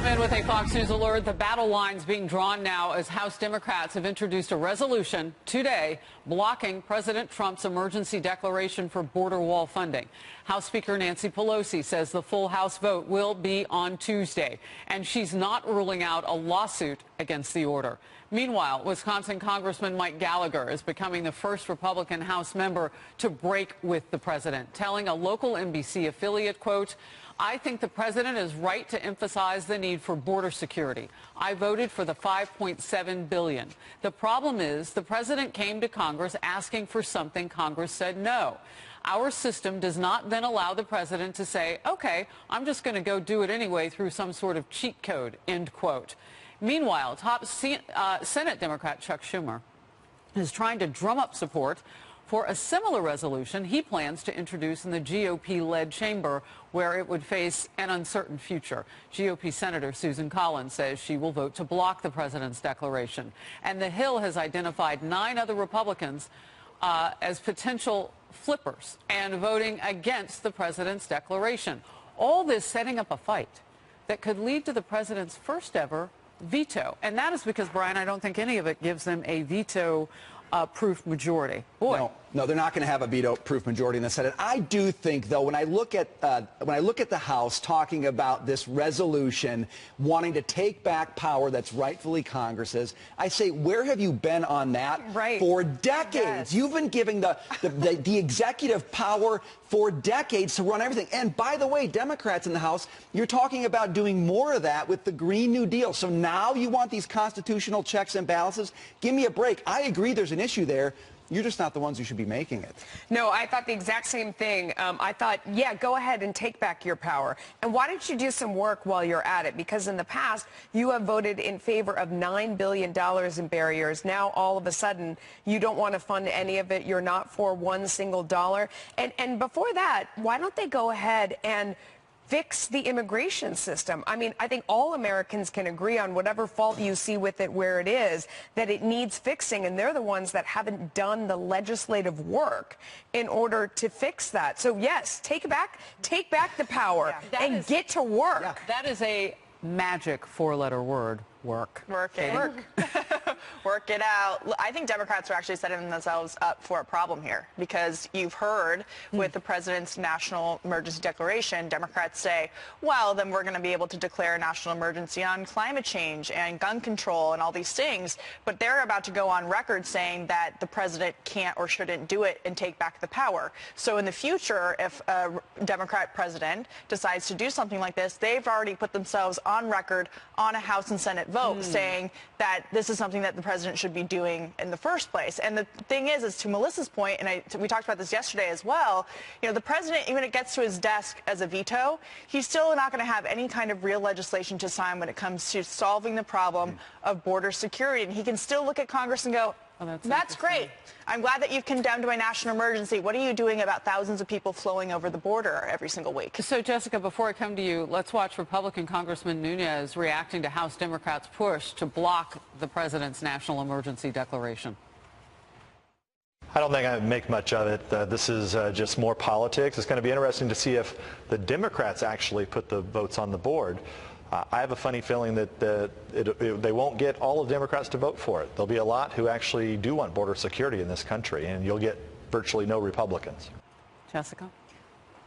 Come in with a Fox News alert. The battle lines being drawn now as House Democrats have introduced a resolution today blocking President Trump's emergency declaration for border wall funding. House Speaker Nancy Pelosi says the full House vote will be on Tuesday, and she's not ruling out a lawsuit against the order. Meanwhile, Wisconsin Congressman Mike Gallagher is becoming the first Republican House member to break with the president, telling a local NBC affiliate, quote, "I think the president is right to emphasize the need for border security. I voted for the $5.7 billion. The problem is the president came to Congress asking for something Congress said no. Our system does not then allow the president to say, okay, I'm just going to go do it anyway through some sort of cheat code," end quote. Meanwhile, top Senate Democrat Chuck Schumer is trying to drum up support for a similar resolution he plans to introduce in the GOP-led chamber, where it would face an uncertain future. GOP Senator Susan Collins says she will vote to block the president's declaration. And the Hill has identified 9 other Republicans as potential flippers and voting against the president's declaration. All this setting up a fight that could lead to the president's first ever veto. And that is because, Brian, I don't think any of it gives them a veto-proof majority. Boy. No, they're not going to have a veto-proof majority in the Senate. I do think, though, when I look at the House talking about this resolution, wanting to take back power that's rightfully Congress's, I say, where have you been on that for decades? Yes. You've been giving the executive power for decades to run everything. And by the way, Democrats in the House, you're talking about doing more of that with the Green New Deal. So now you want these constitutional checks and balances? Give me a break. I agree there's an issue there. You're just not the ones who should be making it. No, I thought the exact same thing. I thought, yeah, go ahead and take back your power. And why don't you do some work while you're at it? Because in the past, you have voted in favor of $9 billion in barriers. Now, all of a sudden, you don't want to fund any of it. You're not for one single dollar. And before that, why don't they go ahead and fix the immigration system? I mean, I think all Americans can agree on whatever fault you see with it where it is, that it needs fixing, and they're the ones that haven't done the legislative work in order to fix that. So yes, take back the power and get to work. Yeah. That is a magic 4-letter word. Work. Work it. Work. Work it out. I think Democrats are actually setting themselves up for a problem here, because you've heard with the president's national emergency declaration, Democrats say, well, then we're going to be able to declare a national emergency on climate change and gun control and all these things. But they're about to go on record saying that the president can't or shouldn't do it and take back the power. So in the future, if a Democrat president decides to do something like this, they've already put themselves on record on a House and Senate vote saying that this is something that the president should be doing in the first place. And the thing is to Melissa's point, and we talked about this yesterday as well, you know, the president, even when it gets to his desk as a veto, he's still not going to have any kind of real legislation to sign when it comes to solving the problem of border security. And he can still look at Congress and go, oh, that's great. I'm glad that you've condemned my national emergency. What are you doing about thousands of people flowing over the border every single week? So, Jessica, before I come to you, let's watch Republican Congressman Nunes reacting to House Democrats' push to block the president's national emergency declaration. I don't think I make much of it. This is just more politics. It's going to be interesting to see if the Democrats actually put the votes on the board. I have a funny feeling that they won't get all of Democrats to vote for it. There'll be a lot who actually do want border security in this country, and you'll get virtually no Republicans. Jessica?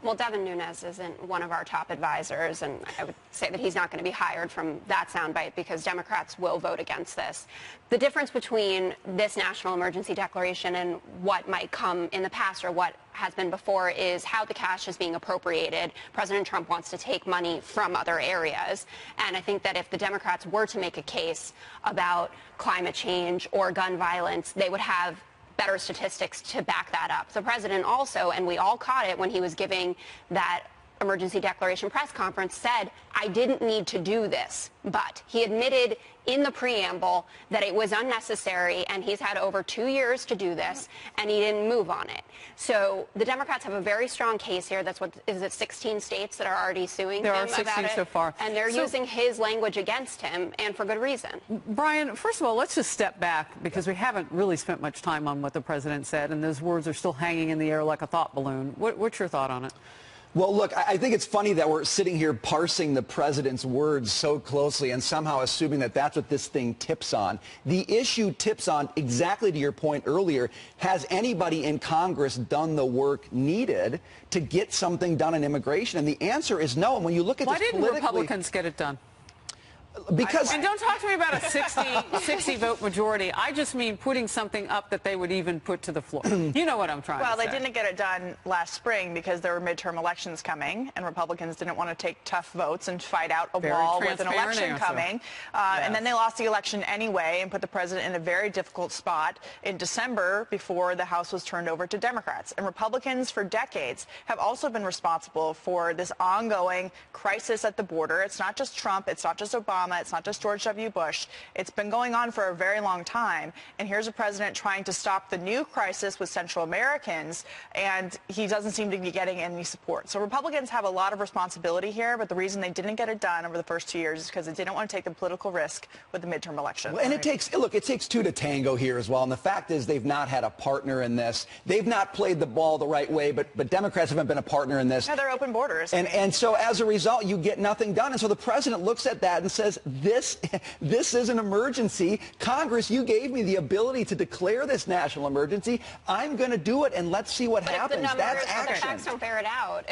Well, Devin Nunes isn't one of our top advisors, and I would say that he's not going to be hired from that soundbite because Democrats will vote against this. The difference between this national emergency declaration and what might come in the past or what has been before is how the cash is being appropriated. President Trump wants to take money from other areas, and I think that if the Democrats were to make a case about climate change or gun violence, they would have better statistics to back that up. The president also, and we all caught it when he was giving that emergency declaration press conference, said, I didn't need to do this. But he admitted in the preamble that it was unnecessary, and he's had over 2 years to do this, and he didn't move on it. So the Democrats have a very strong case here. That's what, is it 16 states that are already suing him about it? There are 16 so far. And they're using his language against him, and for good reason. Brian, first of all, let's just step back, because we haven't really spent much time on what the president said, and those words are still hanging in the air like a thought balloon. What's your thought on it? Well, look, I think it's funny that we're sitting here parsing the president's words so closely and somehow assuming that that's what this thing tips on. The issue tips on, exactly to your point earlier, has anybody in Congress done the work needed to get something done on immigration? And the answer is no. And when you look at Why this didn't Republicans get it done? Because and don't talk to me about a 60 vote majority. I just mean putting something up that they would even put to the floor. You know what I'm trying to say. Well, they didn't get it done last spring because there were midterm elections coming, and Republicans didn't want to take tough votes and fight out a wall with an election coming. And then they lost the election anyway and put the president in a very difficult spot in December before the House was turned over to Democrats. And Republicans for decades have also been responsible for this ongoing crisis at the border. It's not just Trump. It's not just Obama. It's not just George W. Bush. It's been going on for a very long time. And here's a president trying to stop the new crisis with Central Americans, and he doesn't seem to be getting any support. So Republicans have a lot of responsibility here, but the reason they didn't get it done over the first 2 years is because they didn't want to take the political risk with the midterm election. Well, and it takes two to tango here as well. And the fact is they've not had a partner in this. They've not played the ball the right way, but Democrats haven't been a partner in this. Yeah, they're open borders. And so as a result, you get nothing done. And so the president looks at that and says, this is an emergency. Congress, you gave me the ability to declare this national emergency. I'm going to do it, and let's see what happens. That's action. The facts don't bear it out.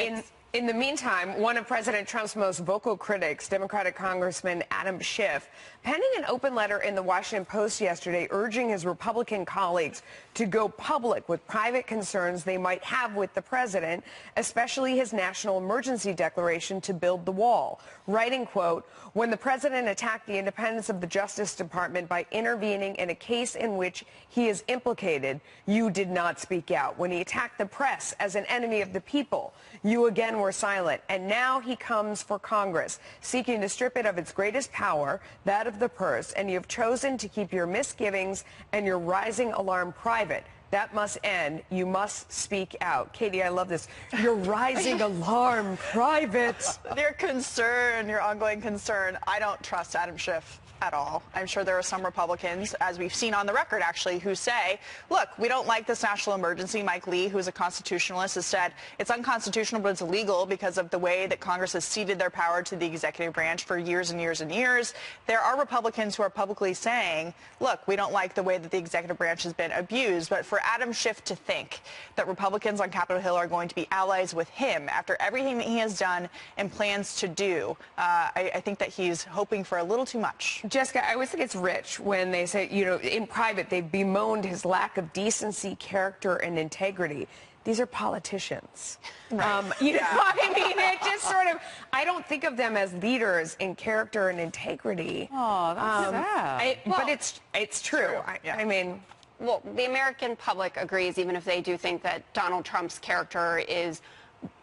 In the meantime, one of President Trump's most vocal critics, Democratic Congressman Adam Schiff, penning an open letter in the Washington Post yesterday urging his Republican colleagues to go public with private concerns they might have with the president, especially his national emergency declaration to build the wall, writing, quote, "When the president attacked the independence of the Justice Department by intervening in a case in which he is implicated, you did not speak out. When he attacked the press as an enemy of the people, you again were silent. And now he comes for Congress, seeking to strip it of its greatest power, that of the purse, and you have chosen to keep your misgivings and your rising alarm private. That must end. You must speak out." Katie, I love this. Your rising alarm private. Your concern, your ongoing concern, I don't trust Adam Schiff at all. I'm sure there are some Republicans, as we've seen on the record actually, who say, look, we don't like this national emergency. Mike Lee, who's a constitutionalist, has said it's unconstitutional, but it's illegal because of the way that Congress has ceded their power to the executive branch for years and years and years. There are Republicans who are publicly saying, look, we don't like the way that the executive branch has been abused. But for Adam Schiff to think that Republicans on Capitol Hill are going to be allies with him after everything that he has done and plans to do, I think that he's hoping for a little too much. Jessica, I always think it's rich when they say, you know, in private, they've bemoaned his lack of decency, character, and integrity. These are politicians. Right. You know, I mean, it just sort of, I don't think of them as leaders in character and integrity. Oh, that's sad. But it's true. I mean... Well, the American public agrees, even if they do think that Donald Trump's character is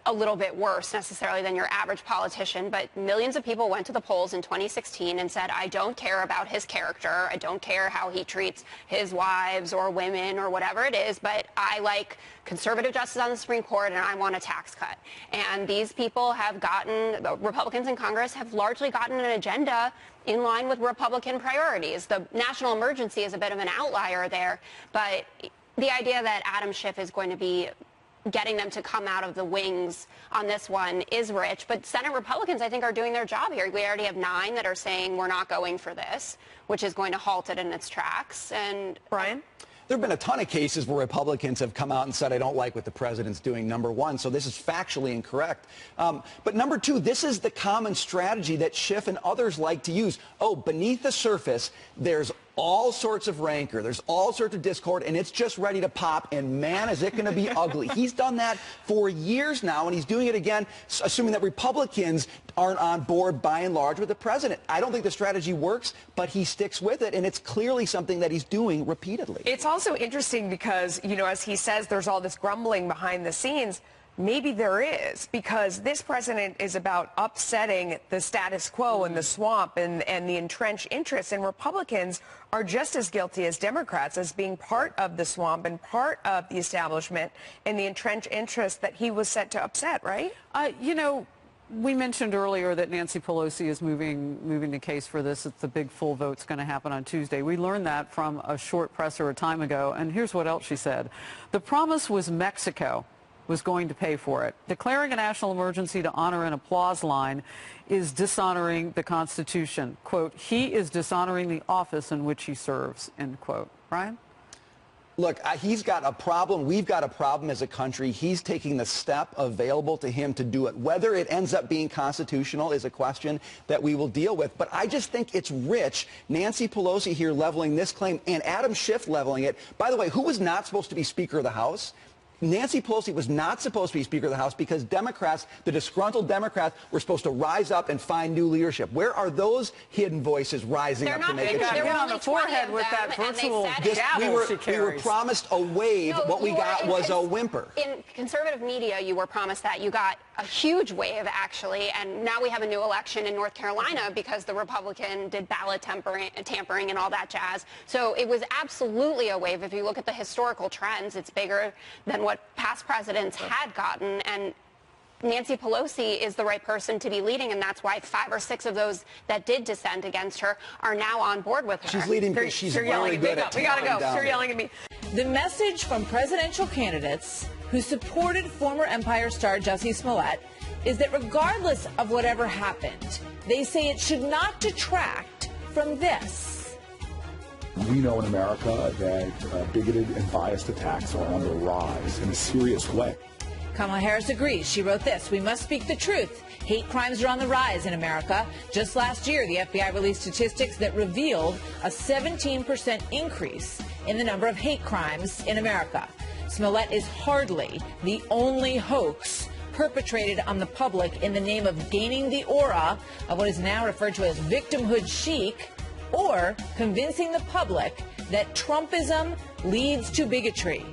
a little bit worse necessarily than your average politician, but millions of people went to the polls in 2016 and said, I don't care about his character, I don't care how he treats his wives or women or whatever it is, but I like conservative justice on the Supreme Court and I want a tax cut. And these people have gotten, Republicans in Congress have largely gotten an agenda in line with Republican priorities. The national emergency is a bit of an outlier there, but the idea that Adam Schiff is going to be getting them to come out of the wings on this one is rich. But Senate Republicans, I think, are doing their job here. We already have 9 that are saying we're not going for this, which is going to halt it in its tracks. And Brian? There have been a ton of cases where Republicans have come out and said, I don't like what the president's doing, number one. So this is factually incorrect. But number 2, this is the common strategy that Schiff and others like to use. Oh, beneath the surface, there's all sorts of rancor, there's all sorts of discord, and it's just ready to pop, and man, is it going to be ugly. He's done that for years now, and he's doing it again, assuming that Republicans aren't on board by and large with the president. I don't think the strategy works, but he sticks with it, and it's clearly something that he's doing repeatedly. It's also interesting because, you know, as he says, there's all this grumbling behind the scenes. Maybe there is, because this president is about upsetting the status quo and the swamp and the entrenched interests, and Republicans are just as guilty as Democrats as being part of the swamp and part of the establishment and the entrenched interests that he was set to upset, right? You know, we mentioned earlier that Nancy Pelosi is moving the case for this. It's the big full vote's going to happen on Tuesday. We learned that from a short presser a time ago, and here's what else she said. The promise was Mexico. was going to pay for it. Declaring a national emergency to honor an applause line is dishonoring the Constitution. Quote, he is dishonoring the office in which he serves, end quote. Brian? Look, he's got a problem. We've got a problem as a country. He's taking the step available to him to do it. Whether it ends up being constitutional is a question that we will deal with. But I just think it's rich. Nancy Pelosi here leveling this claim and Adam Schiff leveling it. By the way, who was not supposed to be Speaker of the House? Nancy Pelosi was not supposed to be Speaker of the House because Democrats, the disgruntled Democrats, were supposed to rise up and find new leadership. Where are those hidden voices rising up to make a change? They're on the forehead with that virtual gavel she carries. We were promised a wave. No, what we got was a whimper. In conservative media, you were promised that. You got a huge wave, actually, and now we have a new election in North Carolina because the Republican did ballot tampering and all that jazz. So it was absolutely a wave. If you look at the historical trends, it's bigger than what past presidents had gotten, and Nancy Pelosi is the right person to be leading, and that's why 5 or 6 of those that did dissent against her are now on board with her. She's leading because she's very good at We gotta go. You're yelling at me. The message from presidential candidates who supported former Empire star Jussie Smollett is that regardless of whatever happened, they say it should not detract from this. We know in America that bigoted and biased attacks are on the rise in a serious way. Kamala Harris agrees. She wrote this: we must speak the truth. Hate crimes are on the rise in America. Just last year, the FBI released statistics that revealed a 17% increase in the number of hate crimes in America. Smollett is hardly the only hoax perpetrated on the public in the name of gaining the aura of what is now referred to as victimhood chic, or convincing the public that Trumpism leads to bigotry.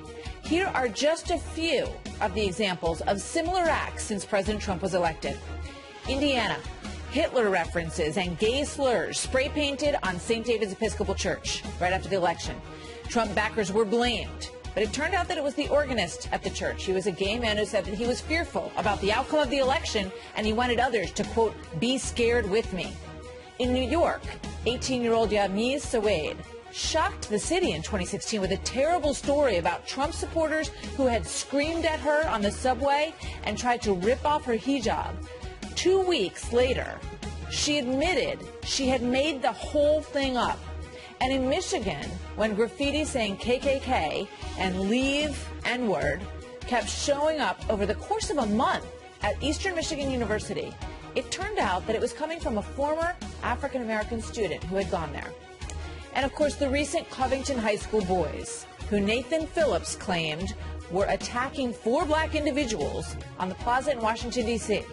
Here are just a few of the examples of similar acts since President Trump was elected. Indiana, Hitler references and gay slurs spray painted on St. David's Episcopal Church right after the election. Trump backers were blamed, but it turned out that it was the organist at the church. He was a gay man who said that he was fearful about the outcome of the election and he wanted others to, quote, be scared with me. In New York, 18-year-old Yamiz Sawade shocked the city in 2016 with a terrible story about Trump supporters who had screamed at her on the subway and tried to rip off her hijab. 2 weeks later, she admitted she had made the whole thing up. And in Michigan, when graffiti saying KKK and leave N-word kept showing up over the course of a month at Eastern Michigan University, it turned out that it was coming from a former African-American student who had gone there. And of course, the recent Covington High School boys, who Nathan Phillips claimed were attacking 4 black individuals on the plaza in Washington, D.C.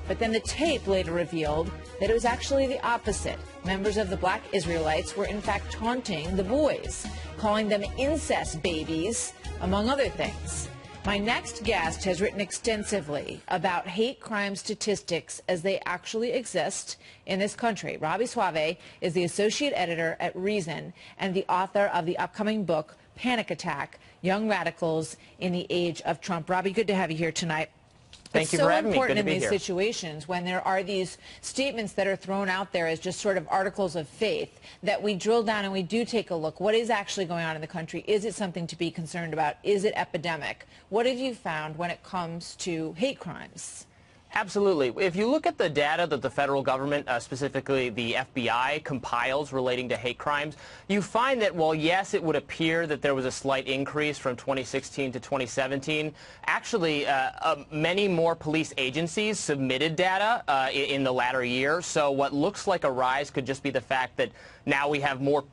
But then the tape later revealed that it was actually the opposite. Members of the Black Israelites were in fact taunting the boys, calling them incest babies, among other things. My next guest has written extensively about hate crime statistics as they actually exist in this country. Robbie Suave is the associate editor at Reason and the author of the upcoming book, Panic Attack, Young Radicals in the Age of Trump. Robbie, good to have you here tonight. Thank you for having me. Good to be here. It's so important in these situations when there are these statements that are thrown out there as just sort of articles of faith that we drill down and we do take a look. What is actually going on in the country? Is it something to be concerned about? Is it epidemic? What have you found when it comes to hate crimes? Absolutely. If you look at the data that the federal government, specifically the FBI, compiles relating to hate crimes, you find that while, yes, it would appear that there was a slight increase from 2016 to 2017, actually many more police agencies submitted data in the latter year. So what looks like a rise could just be the fact that now we have more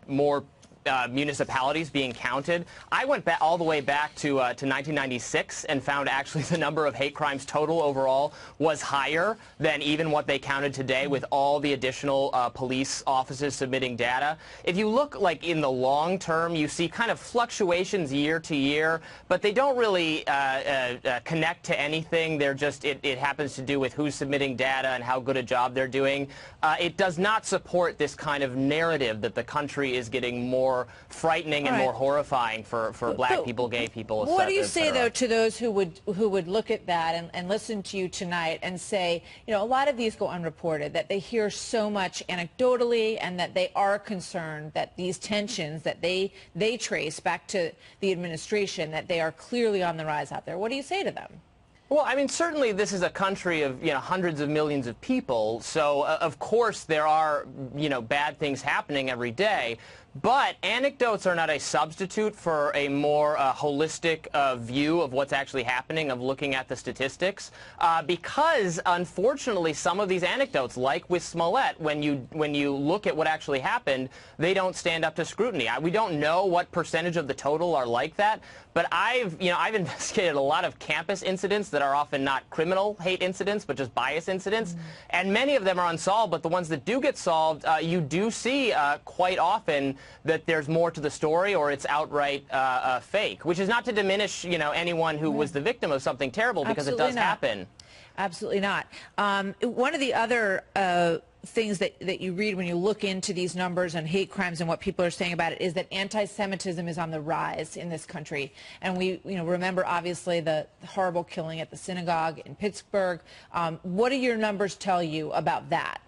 municipalities being counted. I went all the way back to 1996 and found actually the number of hate crimes total overall was higher than even what they counted today with all the additional police offices submitting data. If you look like in the long term, you see kind of fluctuations year to year, but they don't really connect to anything. They're just, it happens to do with who's submitting data and how good a job they're doing. It does not support this kind of narrative that the country is getting more frightening and more horrifying for black people, gay people, what do you say, though, to those who would look at that and listen to you tonight and say, you know, a lot of these go unreported, that they hear so much anecdotally and that they are concerned that these tensions that they trace back to the administration, that they are clearly on the rise out there? What do you say to them? Well, I mean, certainly this is a country of, hundreds of millions of people. So, of course, there are, bad things happening every day. But anecdotes are not a substitute for a more holistic view of what's actually happening, of looking at the statistics, because unfortunately some of these anecdotes, like with Smollett, when you look at what actually happened, they don't stand up to scrutiny. We don't know what percentage of the total are like that, but I've investigated a lot of campus incidents that are often not criminal hate incidents, but just bias incidents, and many of them are unsolved. But the ones that do get solved, you do see quite often that there's more to the story, or it's outright fake, which is not to diminish, anyone who was the victim of something terrible, because it does happen. Absolutely not. One of the other things that you read when you look into these numbers and hate crimes and what people are saying about it is that anti-Semitism is on the rise in this country. And we remember, obviously, the horrible killing at the synagogue in Pittsburgh. What do your numbers tell you about that?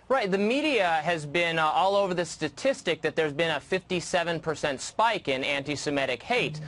Right. The media has been all over the statistic that there's been a 57% spike in anti-Semitic hate.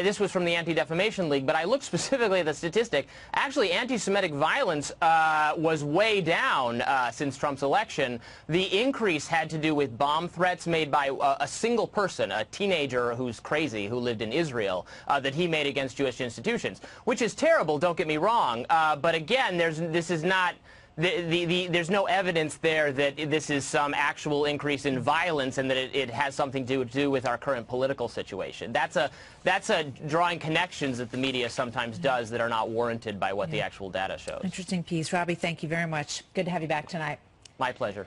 This was from the Anti-Defamation League, but I looked specifically at the statistic. Actually, anti-Semitic violence was way down since Trump's election. The increase had to do with bomb threats made by a single person, a teenager who's crazy, who lived in Israel, that he made against Jewish institutions, which is terrible, don't get me wrong. But again, this is not... there's no evidence there that this is some actual increase in violence and that it has something to do with our current political situation. That's a drawing connections that the media sometimes does that are not warranted by what the actual data shows. Interesting piece. Robbie, thank you very much. Good to have you back tonight. My pleasure.